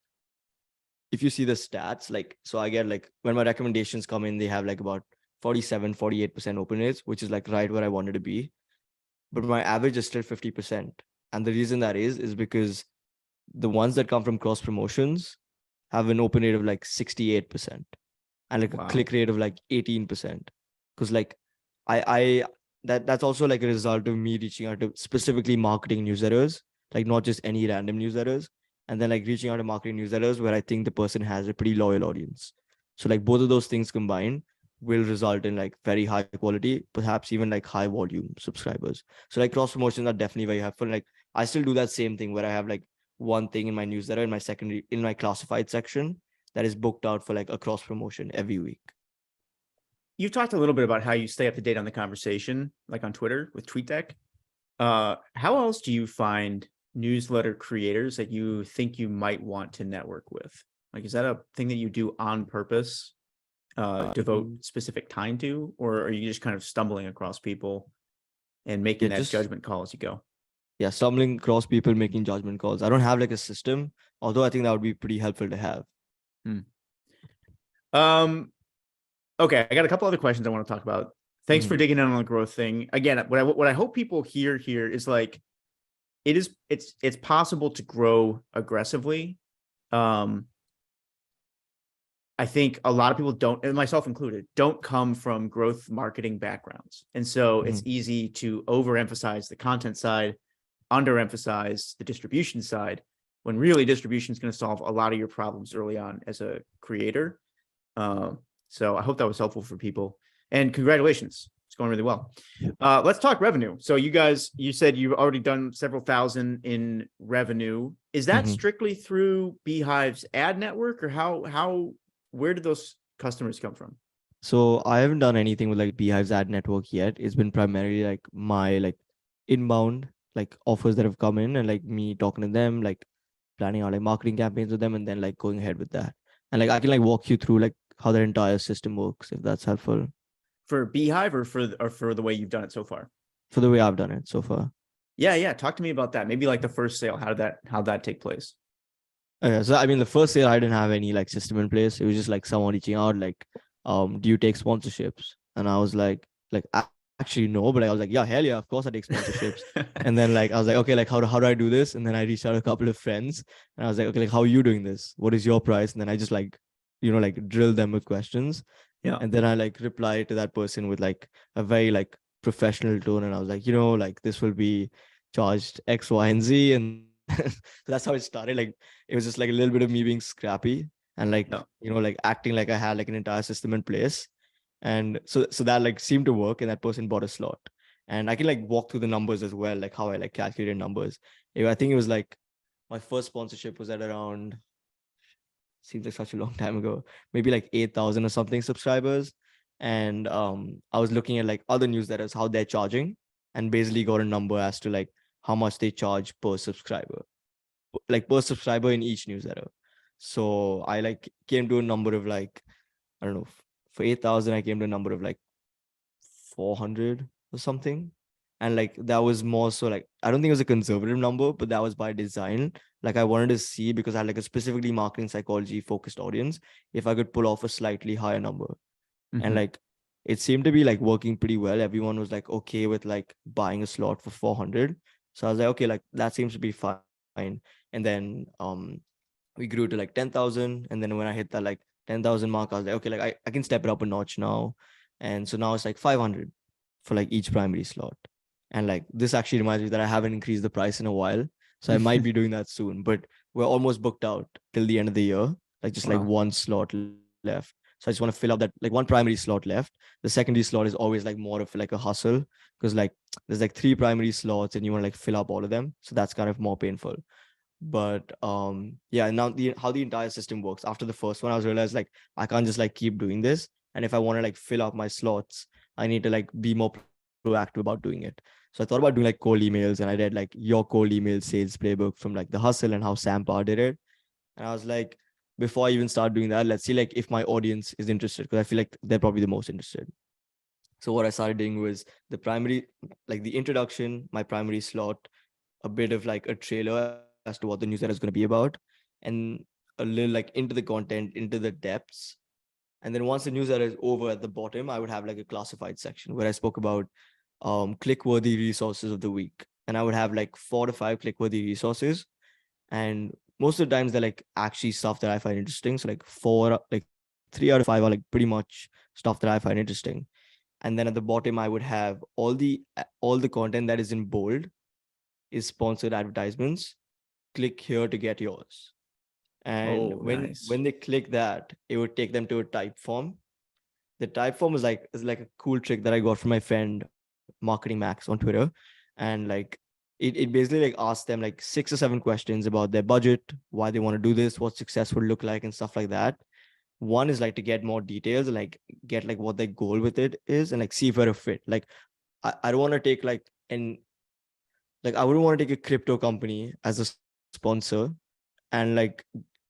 if you see the stats, like so I get like when my recommendations come in, they have like about 47-48% open rates, which is like right where I wanted to be. But my average is still 50%. And the reason that is because the ones that come from cross promotions have an open rate of like 68% and like a Wow. click rate of like 18%. Because like I that's also like a result of me reaching out to specifically marketing newsletters, like not just any random newsletters, and then like reaching out to marketing newsletters where I think the person has a pretty loyal audience. So like both of those things combined will result in like very high quality, perhaps even like high volume subscribers. So like cross promotions are definitely very helpful. Like I still do that same thing where I have like one thing in my newsletter in my secondary in my classified section that is booked out for like a cross promotion every week. You've talked a little bit about how you stay up to date on the conversation, like on Twitter with TweetDeck. How else do you find newsletter creators that you think you might want to network with? Like, is that a thing that you do on purpose, devote specific time to, or are you just kind of stumbling across people and making Yeah, that just judgment call as you go? yeah, stumbling across people making judgment calls. I don't have like a system, although I think that would be pretty helpful to have. Um, okay, I got a couple other questions I want to talk about. Thanks for digging in on the growth thing. Again, what I hope people hear here is like it's possible to grow aggressively. I think a lot of people don't, and myself included, don't come from growth marketing backgrounds. And so it's easy to overemphasize the content side, underemphasize the distribution side, when really distribution is going to solve a lot of your problems early on as a creator. So I hope that was helpful for people. And congratulations. It's going really well. Let's talk revenue. So you said you've already done several thousand in revenue. Is that strictly through Beehiv's ad network, or where did those customers come from? So I haven't done anything with like Beehiv's ad network yet. It's been primarily like my like inbound like offers that have come in and like me talking to them, like planning out like marketing campaigns with them and then like going ahead with that. And like I can like walk you through like how their entire system works if that's helpful. For Beehive or for the way you've done it so far? For the way I've done it so far. Yeah. Talk to me about that. Maybe like the first sale. How'd that take place? So I mean, the first year I didn't have any like system in place. It was just like someone reaching out, like, do you take sponsorships? And I was like actually no, but I was like, yeah, hell yeah, of course I take sponsorships. And then like I was like, okay, like how do I do this? And then I reached out to a couple of friends, and I was like, okay, like how are you doing this? What is your price? And then I just like, like drilled them with questions. Yeah. And then I like replied to that person with like a very like professional tone, and I was like, like this will be charged X, Y, and Z, and so that's how it started. Like it was just like a little bit of me being scrappy and like Yeah. like acting like I had like an entire system in place, and so that like seemed to work, and that person bought a slot, and I can like walk through the numbers as well, like how I like calculated numbers. I think it was like my first sponsorship was at around, seems like such a long time ago, maybe like 8,000 or something subscribers. And I was looking at like other newsletters, how they're charging, and basically got a number as to like how much they charge per subscriber, like per subscriber in each newsletter. So I like came to a number of like, I don't know, for 8,000, I came to a number of like 400 or something. And like that was more so like, I don't think it was a conservative number, but that was by design. Like I wanted to see, because I had like a specifically marketing psychology focused audience, if I could pull off a slightly higher number. And like it seemed to be like working pretty well. Everyone was like okay with like buying a slot for 400. So I was like, okay, like that seems to be fine. And then we grew to like 10,000. And then when I hit that like 10,000 mark, I was like, okay, like I can step it up a notch now. And so now it's like 500 for like each primary slot. And like this actually reminds me that I haven't increased the price in a while. So I might be doing that soon, but we're almost booked out till the end of the year, like just like Wow. one slot left. So I just want to fill up that like one primary slot left. The secondary slot is always like more of like a hustle, because like there's like 3 primary slots and you want to like fill up all of them. So that's kind of more painful. But yeah, now how the entire system works, after the first one I was realized like I can't just like keep doing this, and if I want to like fill up my slots, I need to like be more proactive about doing it. So I thought about doing like cold emails, and I read like your cold email sales playbook from like the hustle and how Sam Parr did it. And I was like, before I even start doing that, let's see like if my audience is interested, because I feel like they're probably the most interested. So what I started doing was the primary, like the introduction, my primary slot, a bit of like a trailer as to what the newsletter is going to be about, and a little like into the content, into the depths. And then once the newsletter is over, at the bottom, I would have like a classified section where I spoke about click-worthy resources of the week. And I would have like 4 to 5 click-worthy resources. And most of the times they're like actually stuff that I find interesting. So like 3 out of 5 are like pretty much stuff that I find interesting. And then at the bottom, I would have all the content that is in bold is sponsored advertisements. Click here to get yours. And Oh, when nice. when they click that, it would take them to a type form. The type form is like a cool trick that I got from my friend Marketing Max on Twitter. And like it basically like asks them like 6 or 7 questions about their budget, why they want to do this, what success would look like, and stuff like that. One is like to get more details, like get like what their goal with it is, and like see if we're a fit. Like I don't want to take like I wouldn't want to take a crypto company as a sponsor and like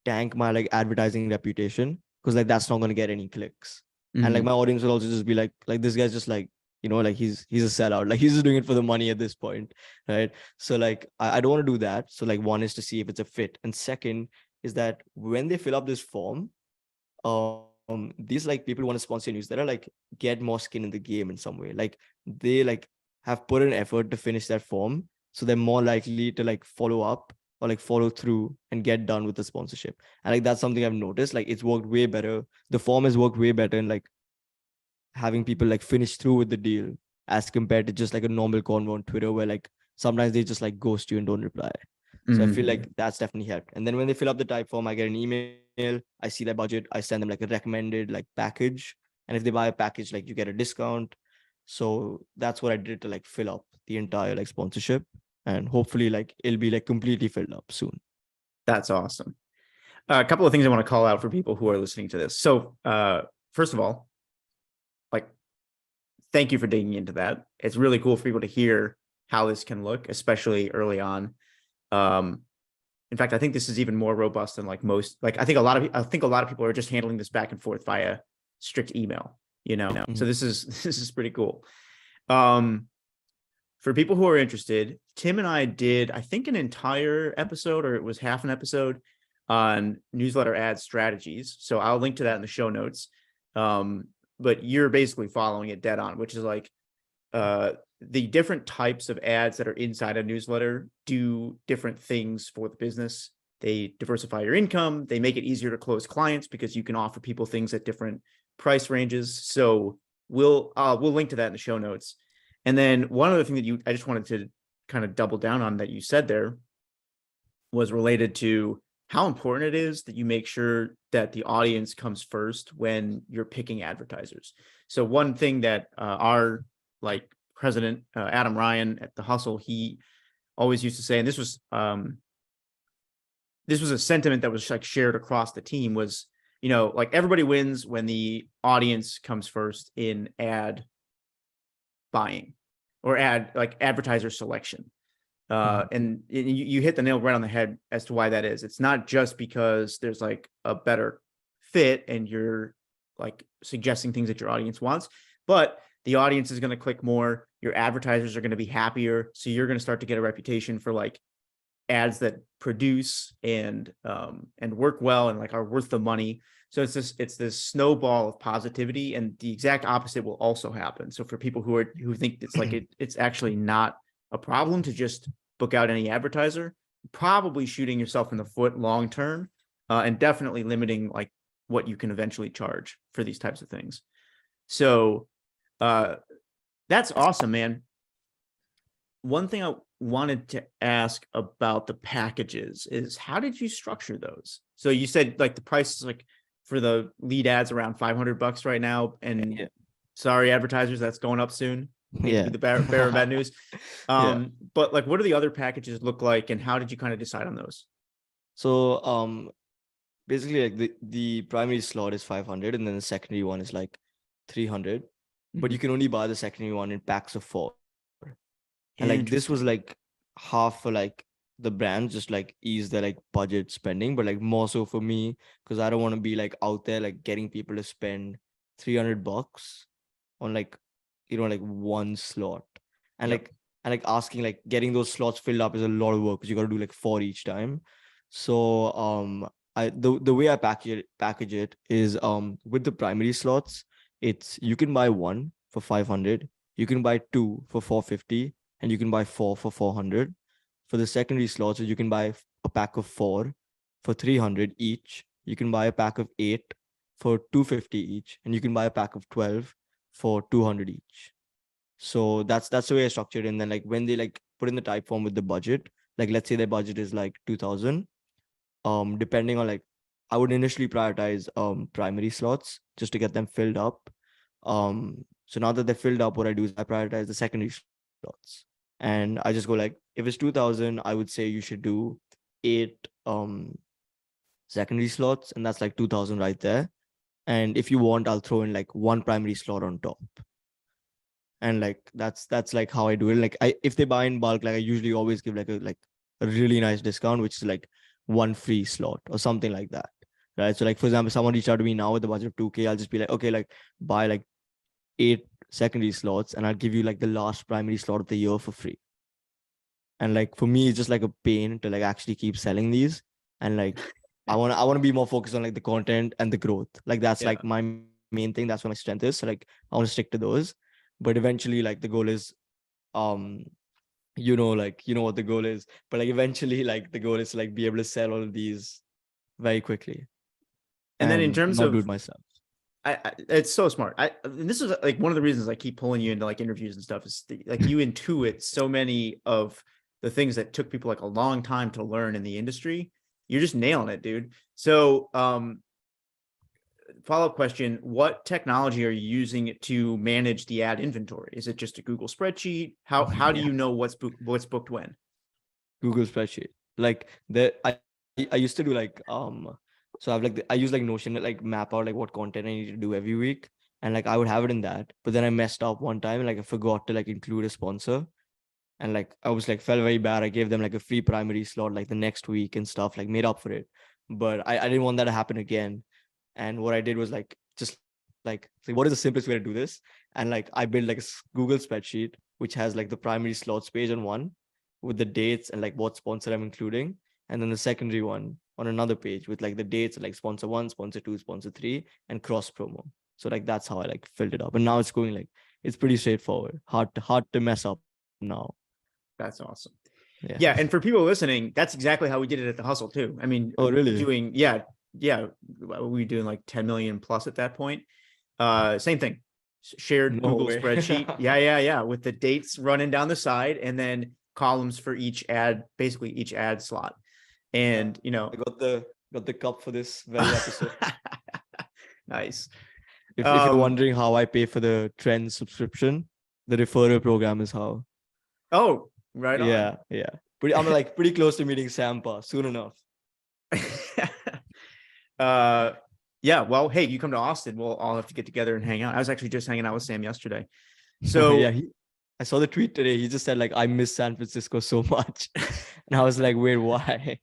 tank my like advertising reputation, because like that's not going to get any clicks. And like Mhm. my audience will also just be like this guy's just like, like he's a sellout, like he's just doing it for the money at this point, right? So like I don't want to do that. So like one is to see if it's a fit, and second is that when they fill up this form, these like people who want to sponsor your newsletter like get more skin in the game in some way. Like they like have put in effort to finish that form, so they're more likely to like follow up or like follow through and get done with the sponsorship. And like that's something I've noticed, like it's worked way better. The form has worked way better in like having people like finish through with the deal, as compared to just like a normal convo on Twitter where like sometimes they just like ghost you and don't reply. So I feel Mhm. like that's definitely helped. And then when they fill up the type form, I get an email, I see their budget, I send them like a recommended like package. And if they buy a package, like you get a discount. So that's what I did to like fill up the entire like sponsorship. And hopefully like it'll be like completely filled up soon. That's awesome. A couple of things I want to call out for people who are listening to this. So, first of all, like, thank you for digging into that. It's really cool for people to hear how this can look, especially early on. Um, in fact, I think this is even more robust than like most. Like, I think a lot of people are just handling this back and forth via strict email. So Mhm. this is pretty cool. Um, for people who are interested, Tim and I did, I think, an entire episode, or it was half an episode, on newsletter ad strategies. So I'll link to that in the show notes. But you're basically following it dead on, which is like the different types of ads that are inside a newsletter do different things for the business. They diversify your income. They make it easier to close clients because you can offer people things at different price ranges. So we'll link to that in the show notes. And then one other thing that I just wanted to kind of double down on that you said there was related to how important it is that you make sure that the audience comes first when you're picking advertisers. So one thing that our like president Adam Ryan at the Hustle, he always used to say, and this was a sentiment that was like shared across the team, was like everybody wins when the audience comes first in ad buying or advertiser selection. Mhm. And you hit the nail right on the head as to why that is. It's not just because there's like a better fit and you're like suggesting things that your audience wants, but the audience is going to click more. Your advertisers are going to be happier. So you're going to start to get a reputation for like ads that produce and work well and like are worth the money. So it's this snowball of positivity, and the exact opposite will also happen. So for people who think it's like it's actually not a problem to just book out any advertiser, probably shooting yourself in the foot long term, and definitely limiting like what you can eventually charge for these types of things. So uh, that's awesome, man. One thing I wanted to ask about the packages is, how did you structure those? So you said like the price is like for the lead ads around $500 right now, and Yeah. sorry advertisers, that's going up soon. Hate to be Yeah. the bearer of bad news. Yeah. But like, what do the other packages look like, and how did you kind of decide on those? So basically like the primary slot is 500, and then the secondary one is like 300, but Mhm. you can only buy the secondary one in packs of 4. And like this was Interesting. like half for like the brand, just like ease their like budget spending, but like more so for me, because I don't want to be like out there like getting people to spend $300 on like like one slot. And Yep. like asking like getting those slots filled up is a lot of work, because you got to do like 4 each time. So the way I package it is with the primary slots, it's you can buy one for 500, you can buy two for 450, and you can buy four for 400. For the secondary slots, you can buy a pack of 4, for 300 each. You can buy a pack of 8 for 250 each, and you can buy a pack of 12 for 200 each. So that's the way I structured it. And then like when they like put in the type form with the budget, like let's say their budget is like 2000, depending on like, I would initially prioritize primary slots just to get them filled up. So now that they're filled up, what I do is I prioritize the secondary slots. And I just go like, if it's 2000, I would say you should do 8 secondary slots, and that's like 2000 right there. And if you want, I'll throw in like one primary slot on top. And like that's like how I do it. Like if they buy in bulk, like I usually always give like a really nice discount, which is like one free slot or something like that. Right. So like for example, someone reached out to me now with the budget of 2K, I'll just be like, okay, like buy like 8 secondary slots and I'll give you like the last primary slot of the year for free. And like for me, it's just like a pain to like actually keep selling these. And like I want to be more focused on like the content and the growth. Like that's like my main thing. That's where my strength is. So like I want to stick to those. But eventually, like the goal is, like you know what the goal is. But like eventually, like the goal is to like be able to sell all of these very quickly. And then in terms not of do it myself. It's so smart. And this is like one of the reasons I keep pulling you into like interviews and stuff is like you intuit so many of the things that took people like a long time to learn in the industry. You're just nailing it, dude. So, follow-up question, what technology are you using to manage the ad inventory? Is it just a Google spreadsheet? How do you know what's booked when? Google spreadsheet. Like I used to do like so I have like I use like Notion to like map out like what content I need to do every week, and like I would have it in that, but then I messed up one time and like I forgot to like include a sponsor, and like I was like felt very bad. I gave them like a free primary slot like the next week and stuff, like made up for it, but I didn't want that to happen again. And what I did was like just like what is the simplest way to do this, and like I built like a Google spreadsheet which has like the primary slots page on one with the dates and like what sponsor I'm including, and then the secondary one on another page with like the dates like sponsor 1, sponsor 2, sponsor 3, and cross promo. So like that's how I like filled it up, and now it's going like it's pretty straightforward, hard to mess up now. That's awesome. Yeah. And for people listening, that's exactly how we did it at the Hustle too. I mean, Oh really? we were doing like 10 million plus at that point. Same thing, shared Google spreadsheet. Yeah, with the dates running down the side and then columns for each ad, basically each ad slot. And I got the cup for this very episode. Nice. If you're wondering how I pay for the Trend subscription, the referral program is how. Oh, right on. Yeah. I'm like pretty close to meeting Sampa soon enough. Yeah, well, hey, you come to Austin, we'll all have to get together and hang out. I was actually just hanging out with Sam yesterday. So yeah, I saw the tweet today. He just said like, I miss San Francisco so much. And I was like, wait, why?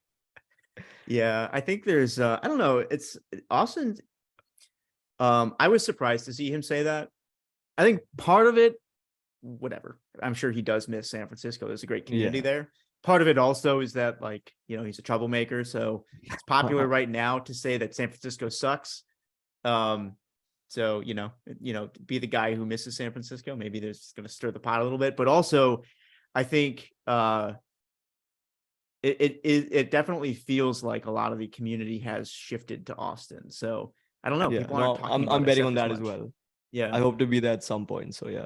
Yeah, I think there's I don't know, it's Austin. I was surprised to see him say that. I think part of it, whatever, I'm sure he does miss San Francisco. There's a great community there. Part of it also is that like, he's a troublemaker. So it's popular right now to say that San Francisco sucks. So, be the guy who misses San Francisco. Maybe there's going to stir the pot a little bit, but also I think it definitely feels like a lot of the community has shifted to Austin. So I don't know. People aren't talking about I'm betting on SF that as as well. Yeah. I hope to be there at some point. So yeah.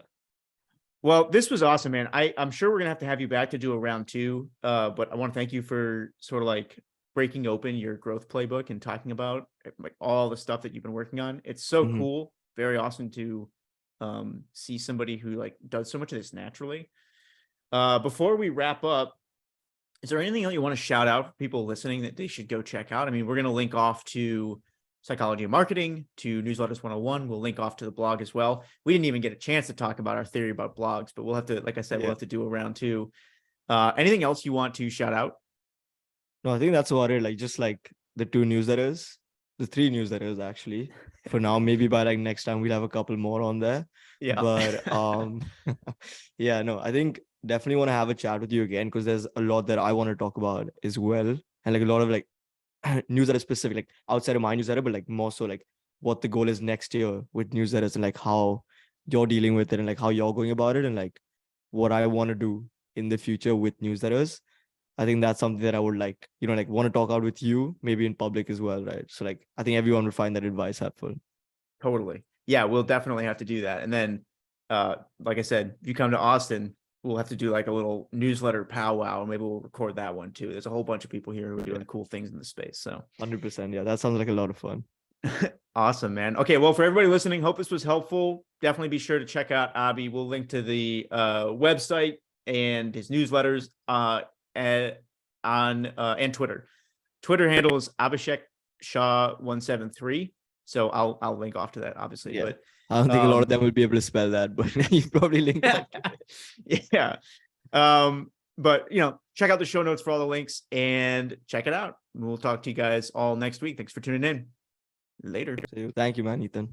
Well, this was awesome, man. I'm sure we're gonna have you back to do a round 2. But I want to thank you for sort of like breaking open your growth playbook and talking about like all the stuff that you've been working on. It's so cool. Very awesome to see somebody who like does so much of this naturally. Before we wrap up, is there anything else you want to shout out for people listening that they should go check out? I mean, we're gonna link off to Psychology of Marketing, to Newsletters 101. We'll link off to the blog as well. We didn't even get a chance to talk about our theory about blogs, but we'll have to, like I said, we'll have to do a round 2. Anything else you want to shout out? No, I think that's about it. Like just like the 2 newsletters, the 3 newsletters actually. For now, maybe by like next time we'll have a couple more on there. Yeah. But yeah, no, I think definitely want to have a chat with you again because there's a lot that I want to talk about as well. And like a lot of like newsletter specific, like outside of my newsletter, but like more so like what the goal is next year with newsletters and like how you're dealing with it and like how you're going about it and like what I want to do in the future with newsletters. I think that's something that I would like, like want to talk out with you, maybe in public as well, right? So like I think everyone would find that advice helpful. Totally. Yeah, we'll definitely have to do that. And then, like I said, if you come to Austin, we'll have to do like a little newsletter powwow. Maybe we'll record that one too. There's a whole bunch of people here who are doing cool things in the space. So 100%. Yeah, that sounds like a lot of fun. awesome, man. Okay, well, for everybody listening, hope this was helpful. Definitely be sure to check out Abhi. We'll link to the website and his newsletters and Twitter. Twitter handle is Abhishek Shah 173. So I'll link off to that, obviously. Yeah. But I don't think a lot of them will be able to spell that, but you probably link off to it. yeah. But check out the show notes for all the links and check it out. We'll talk to you guys all next week. Thanks for tuning in. Later. Thank you, man, Ethan.